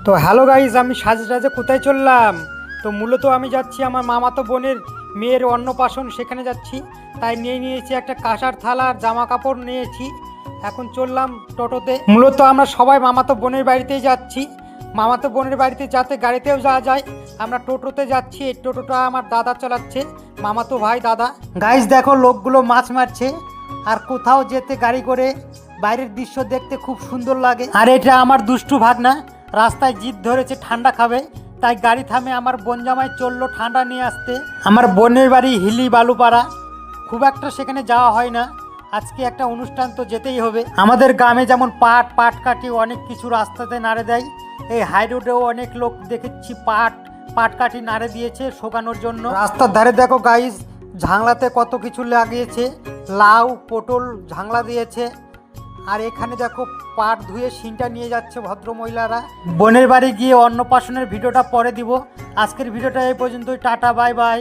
তো hello guys, আমি সাজে সাজে কোথায় চললাম? তো মূলত আমি যাচ্ছি আমার মামাতো বোনের মেয়ের অন্নপ্রাশন, সেখানে যাচ্ছি। তাই নিয়েছি একটা কাঁসার থালা আর জামা কাপড় নিয়েছি। এখন চললাম টোটোতে। মূলত আমরা সবাই মামাতো বোনের বাড়িতেই যাচ্ছি। মামাতো বোনের বাড়িতে যাতে গাড়িতেও যাওয়া যায়, আমরা টোটোতে যাচ্ছি। এই টোটোটা আমার দাদা চালাচ্ছে, মামাতো ভাই দাদা। গাইজ দেখো, লোকগুলো মাছ মারছে। আর কোথাও যেতে গাড়ি করে বাইরের দৃশ্য দেখতে খুব সুন্দর লাগে। আর এটা আমার দুষ্টু ভাগনা রাস্তায় জিদ ধরেছে ঠান্ডা খাবে, তাই গাড়ি থামে আমার বোন জামাই চললো ঠান্ডা নিয়ে আসতে। আমার বোনের বাড়ি হিলি বালুপাড়া, খুব একটা সেখানে যাওয়া হয় না। আজকে একটা অনুষ্ঠান তো যেতেই হবে। আমাদের গ্রামে যেমন পাট কাটি অনেক কিছু রাস্তাতে নাড়ে দেয়, এই হাই রোডেও অনেক লোক দেখেছি পাট কাটি নাড়ে দিয়েছে শোকানোর জন্য। রাস্তার ধারে দেখো গাইজ, ঝাংলাতে কত কিছু লাগিয়েছে, লাউ পটল ঝাংলা দিয়েছে। আর এখানে দেখো পাট ধুয়ে সিনটা নিয়ে যাচ্ছে ভদ্র মহিলারা। বোনের বাড়ি গিয়ে অন্নপ্রাশনের ভিডিওটা পরে দিব। আজকের ভিডিওটা এই পর্যন্তই, টাটা বাই বাই।